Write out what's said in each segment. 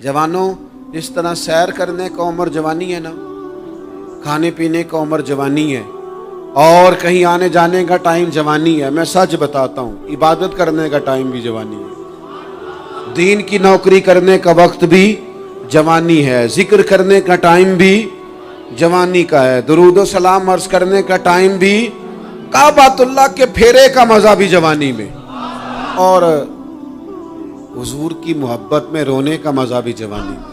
जवानों, जिस तरह सैर करने का उम्र जवानी है ना, खाने पीने का उम्र जवानी है, और कहीं आने जाने का टाइम जवानी है। मैं सच बताता हूँ, इबादत करने का टाइम भी जवानी है, दीन की नौकरी करने का वक्त भी जवानी है, जिक्र करने का टाइम भी जवानी का है, दुरूद व सलाम अर्ज करने का टाइम भी, काबातुल्लाह के फेरे का मजा भी जवानी में, और हुजूर की मोहब्बत में रोने का मजा भी जवानी में,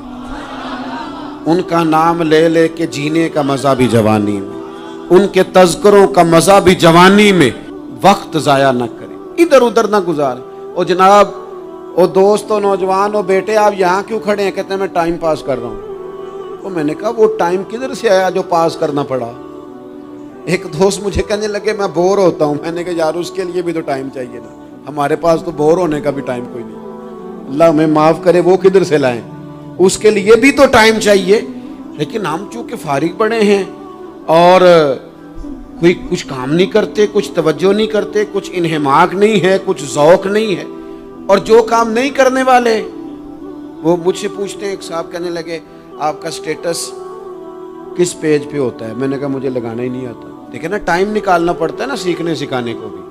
उनका नाम ले ले के जीने का मजा भी जवानी में, उनके तज़किरों का मजा भी जवानी में। वक्त जाया ना करें, इधर उधर ना गुजारें। ओ जनाब, ओ दोस्त, ओ नौजवान, ओ बेटे, आप यहाँ क्यों खड़े हैं? कहते हैं मैं टाइम पास कर रहा हूँ। तो मैंने कहा वो टाइम किधर से आया जो पास करना पड़ा? एक दोस्त मुझे कहने लगे मैं बोर होता हूँ। मैंने कहा यार उसके लिए भी तो टाइम चाहिए ना, हमारे पास तो बोर होने का भी टाइम कोई नहीं। अल्लाह हमें माफ करे, वो किधर से लाएं? उसके लिए भी तो टाइम चाहिए। लेकिन हम चूंकि फारिग पड़े हैं और कोई कुछ काम नहीं करते, कुछ तवज्जो नहीं करते, कुछ इन्हिमाक नहीं है, कुछ ज़ौक नहीं है, और जो काम नहीं करने वाले वो मुझसे पूछते हैं। एक साहब कहने लगे आपका स्टेटस किस पेज पे होता है? मैंने कहा मुझे लगाना ही नहीं आता। देखिए ना, टाइम निकालना पड़ता है ना सीखने सिखाने को भी।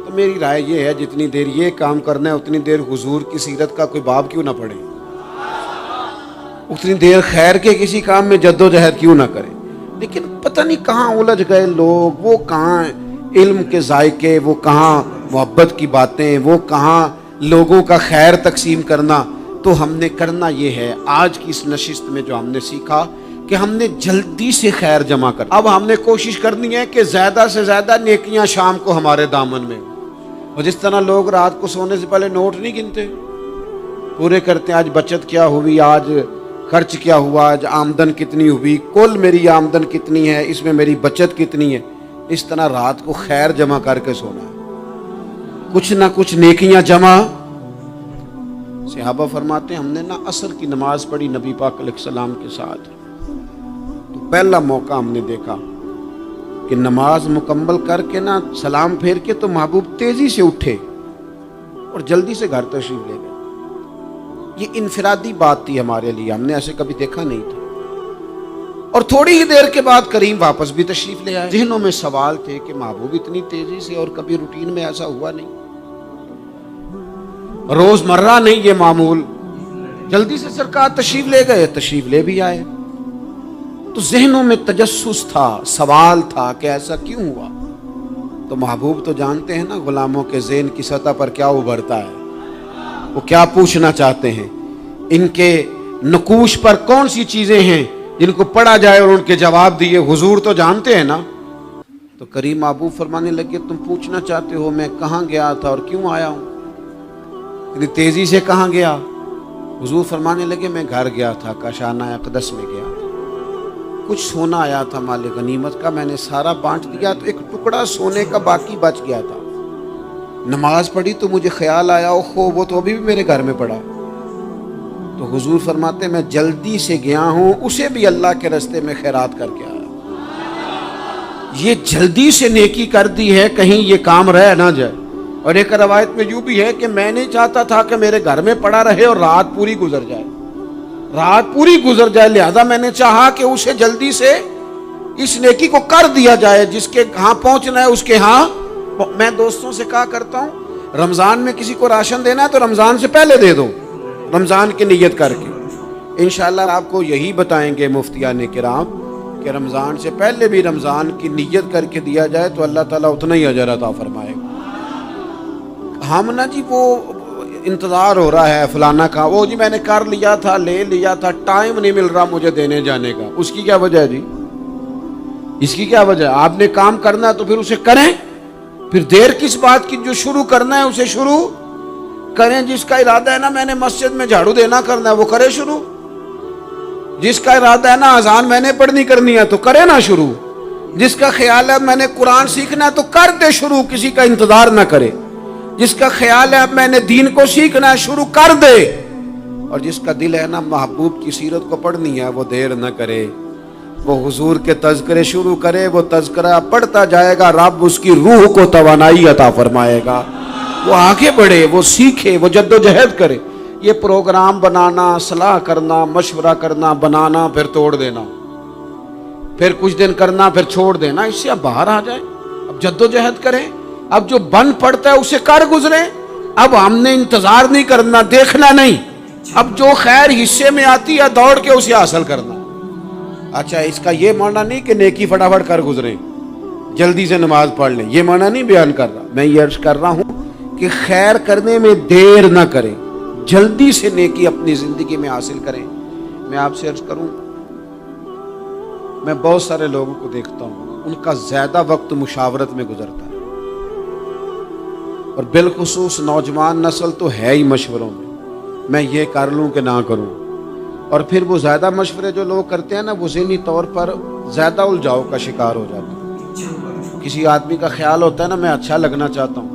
तो मेरी राय ये है, जितनी देर ये काम करना है उतनी देर हुजूर की सीरत का कोई बाब क्यों ना पढ़े, उतनी देर खैर के किसी काम में जद्दोजहद क्यों ना करें। लेकिन पता नहीं कहाँ उलझ गए लोग, वो कहाँ इल्म के जायके, वो कहाँ मोहब्बत की बातें, वो कहाँ लोगों का खैर तकसीम करना। तो हमने करना ये है, आज की इस नशिस्त में जो हमने सीखा कि हमने जल्दी से खैर जमा कर, अब हमने कोशिश करनी है कि ज़्यादा से ज़्यादा नेकियां शाम को हमारे दामन में। और जिस तरह लोग रात को सोने से पहले नोट नहीं गिनते, पूरे करते हैं आज बचत क्या हुई, आज खर्च क्या हुआ, आज आमदन कितनी हुई, कुल मेरी आमदन कितनी है, इसमें मेरी बचत कितनी है। इस तरह रात को खैर जमा करके सोना, कुछ ना कुछ नेकियां जमा। सहाबा फरमाते हैं हमने ना असर की नमाज पढ़ी नबी पाक अलैहिस्सलाम के साथ, तो पहला मौका हमने देखा कि नमाज मुकम्मल करके ना सलाम फेर के तो महबूब तेजी से उठे और जल्दी से घर तशरीफ ले गए। ये इनफिरादी बात थी हमारे लिए, हमने ऐसे कभी देखा नहीं था। और थोड़ी ही देर के बाद करीम वापस भी तशरीफ ले आए। ज़हनों में सवाल थे कि महबूब इतनी तेजी से, और कभी रूटीन में ऐसा हुआ नहीं, रोजमर्रा नहीं ये मामूल। जल्दी से सरकार तशरीफ ले गए, तशरीफ ले भी आए। तो ज़हनों में तजस्सुस था, सवाल था कि ऐसा क्यों हुआ। तो महबूब तो जानते हैं ना गुलामों के ज़हन की सतह पर क्या उभरता है, वो क्या पूछना चाहते हैं, इनके नकूश पर कौन सी चीजें हैं जिनको पढ़ा जाए और उनके जवाब दिए। हुजूर तो जानते हैं ना। तो करीम महबूब फरमाने लगे तुम पूछना चाहते हो मैं कहाँ गया था और क्यों आया हूँ, इतनी तेजी से कहाँ गया? हुजूर फरमाने लगे मैं घर गया था, काशाना अक़दस में गया था, कुछ सोना आया था माले गनीमत का, मैंने सारा बांट दिया, तो एक टुकड़ा सोने का बाकी बच गया था। नमाज पढ़ी तो मुझे ख्याल आया ओहो वो तो अभी भी मेरे घर में पड़ा। तो हुजूर फरमाते मैं जल्दी से गया हूँ, उसे भी अल्लाह के रास्ते में खैरात करके आया। ये जल्दी से नेकी कर दी है, कहीं ये काम रह ना जाए। और एक रवायत में यूं भी है कि मैं नहीं चाहता था कि मेरे घर में पड़ा रहे और रात पूरी गुजर जाए, रात पूरी गुजर जाए, लिहाजा मैंने चाहा कि उसे जल्दी से इस नेकी को कर दिया जाए, जिसके यहाँ पहुंचना है उसके यहाँ। मैं दोस्तों से कहा करता हूँ रमज़ान में किसी को राशन देना है तो रमज़ान से पहले दे दो, रमज़ान की नीयत करके। इंशाअल्लाह आपको यही बताएंगे मुफ्तियान किराम कि रमज़ान से पहले भी रमज़ान की नीयत करके दिया जाए तो अल्लाह ताला उतना ही अजर अता फरमाएगा। हम ना जी वो इंतज़ार हो रहा है फलाना का, वो जी मैंने कर लिया था, ले लिया था, टाइम नहीं मिल रहा मुझे देने जाने का। उसकी क्या वजह है जी, इसकी क्या वजह है? आपने काम करना है तो फिर उसे करें, फिर देर किस बात की? जो शुरू करना है उसे शुरू करें। जिसका इरादा है ना मैंने मस्जिद में झाड़ू देना करना है वो करे शुरू, जिसका इरादा है ना अजान मैंने पढ़नी करनी है तो करे ना शुरू, जिसका ख्याल है मैंने कुरान सीखना है तो कर दे शुरू, किसी का इंतजार ना करे, जिसका ख्याल है मैंने दीन को सीखना है शुरू कर दे, और जिसका दिल है ना महबूब की सीरत को पढ़नी है वो देर न करे, वो हुजूर के तज़किरे शुरू करे, वो तज़किरा पढ़ता जाएगा, रब उसकी रूह को तवानाई अता फरमाएगा, वो आगे बढ़े, वो सीखे, वो जद्दोजहद करे। یہ پروگرام بنانا، صلاح کرنا، مشورہ کرنا، بنانا پھر توڑ دینا، پھر کچھ دن کرنا پھر چھوڑ دینا، اس سے اب باہر آ جائیں، اب جد و جہد کریں، اب جو بن پڑتا ہے اسے کر گزریں، اب ہم نے انتظار نہیں کرنا، دیکھنا نہیں، اب جو خیر حصے میں آتی ہے دوڑ کے اسے حاصل کرنا۔ اچھا اس کا یہ معنی نہیں کہ نیکی فٹافٹ کر گزریں، جلدی سے نماز پڑھ لیں، یہ معنی نہیں بیان کر رہا، میں یہ عرض کر رہا ہوں کہ خیر کرنے میں دیر نہ کریں، جلدی سے نیکی اپنی زندگی میں حاصل کریں۔ میں آپ سے عرض کروں، میں بہت سارے لوگوں کو دیکھتا ہوں، ان کا زیادہ وقت مشاورت میں گزرتا ہے، اور بالخصوص نوجوان نسل تو ہے ہی مشوروں میں یہ کر لوں کہ نہ کروں، اور پھر وہ زیادہ مشورے جو لوگ کرتے ہیں نا، وہ ذہنی طور پر زیادہ الجھاؤ کا شکار ہو جاتے ہیں۔ کسی آدمی کا خیال ہوتا ہے نا میں اچھا لگنا چاہتا ہوں،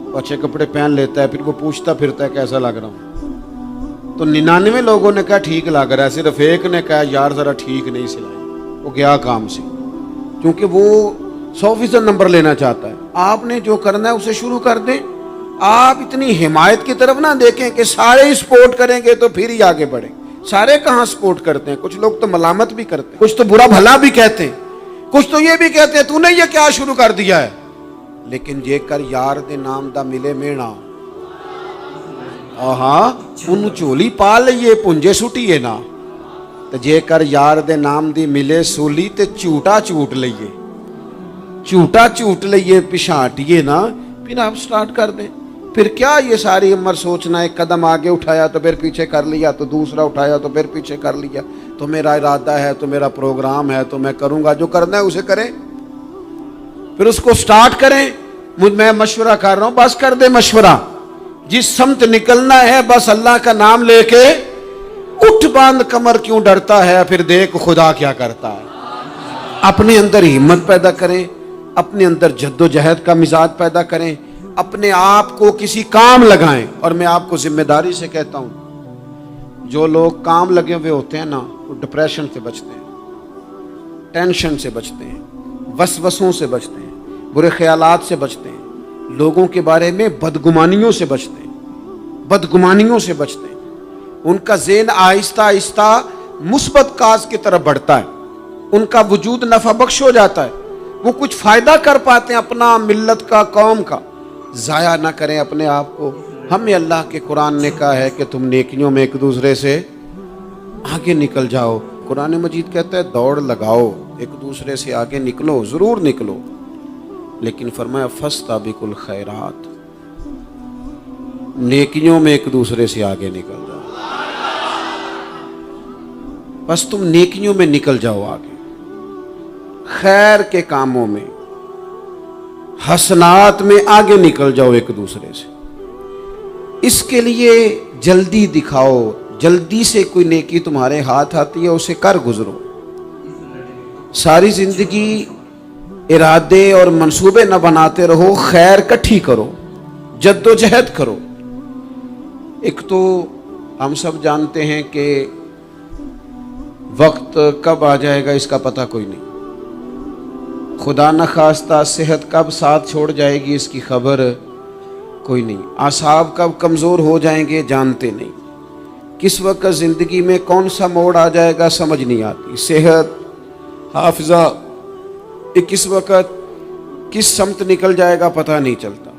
وہ اچھے کپڑے پہن لیتا ہے، پھر وہ پوچھتا پھرتا ہے کیسا لگ رہا ہوں، تو 99 لوگوں نے کہا ٹھیک لگ رہا ہے، صرف ایک نے کہا یار ذرا ٹھیک نہیں سلائی، وہ گیا کام سے، کیونکہ وہ 100% نمبر لینا چاہتا ہے۔ آپ نے جو کرنا ہے اسے شروع کر دیں، آپ اتنی حمایت کی طرف نہ دیکھیں کہ سارے ہی سپورٹ کریں گے تو پھر ہی آگے بڑھیں۔ سارے کہاں سپورٹ کرتے ہیں، کچھ لوگ تو ملامت بھی کرتے ہیں، کچھ تو برا بھلا بھی کہتے ہیں، کچھ تو یہ بھی کہتے ہیں تو نے یہ کیا شروع کر دیا ہے، لیکن یہ کر یار دے نام دا ملے مینا، ہاں ان چولی پا لئیے پنجے سٹیے نا، تو جے کر یار دے نام دی ملے سولی تے چوٹا چوٹ لئیے، چوٹا چوٹ لئیے پچھاٹیے نا، پھر آپ سٹارٹ کر دیں۔ پھر کیا یہ ساری عمر سوچنا، ایک قدم آگے اٹھایا تو پھر پیچھے کر لیا، تو دوسرا اٹھایا تو پھر پیچھے کر لیا، تو میرا ارادہ ہے، تو میرا پروگرام ہے، تو میں کروں گا، جو کرنا ہے اسے کریں، پھر اس کو سٹارٹ کریں۔ میں مشورہ کر رہا ہوں، بس کر دے مشورہ، جس سمت نکلنا ہے بس اللہ کا نام لے کے اٹھ باندھ کمر، کیوں ڈرتا ہے، پھر دیکھ خدا کیا کرتا ہے۔ اپنے اندر ہمت پیدا کریں، اپنے اندر جد و جہد کا مزاج پیدا کریں، اپنے آپ کو کسی کام لگائیں۔ اور میں آپ کو ذمہ داری سے کہتا ہوں، جو لوگ کام لگے ہوئے ہوتے ہیں نا، وہ ڈپریشن سے بچتے ہیں، ٹینشن سے بچتے ہیں، وسوسوں سے بچتے ہیں، برے خیالات سے بچتے ہیں، لوگوں کے بارے میں بدگمانیوں سے بچتے ہیں، بدگمانیوں سے بچتے ہیں۔ ان کا ذہن آہستہ آہستہ مثبت کاز کی طرف بڑھتا ہے، ان کا وجود نفع بخش ہو جاتا ہے، وہ کچھ فائدہ کر پاتے ہیں اپنا، ملت کا، قوم کا۔ ضائع نہ کریں اپنے آپ کو۔ ہمیں اللہ کے قرآن نے کہا ہے کہ تم نیکیوں میں ایک دوسرے سے آگے نکل جاؤ۔ قرآن مجید کہتا ہے دوڑ لگاؤ، ایک دوسرے سے آگے نکلو، ضرور نکلو، لیکن فرمایا فاستبقوا الخیرات، نیکیوں میں ایک دوسرے سے آگے نکل جاؤ، بس تم نیکیوں میں نکل جاؤ آگے، خیر کے کاموں میں، حسنات میں آگے نکل جاؤ ایک دوسرے سے۔ اس کے لیے جلدی دکھاؤ، جلدی سے کوئی نیکی تمہارے ہاتھ آتی ہے اسے کر گزرو۔ ساری زندگی ارادے اور منصوبے نہ بناتے رہو، خیر کٹھی کرو، جد و جہد کرو۔ ایک تو ہم سب جانتے ہیں کہ وقت کب آ جائے گا اس کا پتہ کوئی نہیں، خدا نخواستہ صحت کب ساتھ چھوڑ جائے گی اس کی خبر کوئی نہیں، اعصاب کب کمزور ہو جائیں گے جانتے نہیں، کس وقت زندگی میں کون سا موڑ آ جائے گا سمجھ نہیں آتی، صحت، حافظہ، کس وقت کس سمت نکل جائے گا پتہ نہیں چلتا۔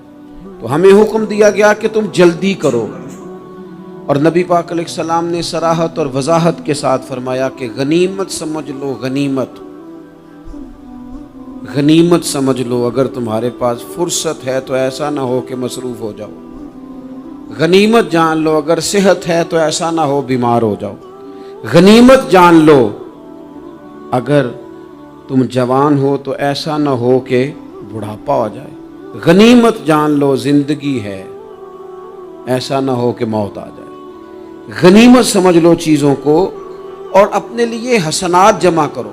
تو ہمیں حکم دیا گیا کہ تم جلدی کرو، اور نبی پاک علیہ السلام نے صراحت اور وضاحت کے ساتھ فرمایا کہ غنیمت سمجھ لو، غنیمت، غنیمت سمجھ لو، اگر تمہارے پاس فرصت ہے تو ایسا نہ ہو کہ مصروف ہو جاؤ، غنیمت جان لو، اگر صحت ہے تو ایسا نہ ہو بیمار ہو جاؤ، غنیمت جان لو، اگر تم جوان ہو تو ایسا نہ ہو کہ بڑھاپا ہو جائے، غنیمت جان لو زندگی ہے، ایسا نہ ہو کہ موت آ جائے۔ غنیمت سمجھ لو چیزوں کو، اور اپنے لیے حسنات جمع کرو۔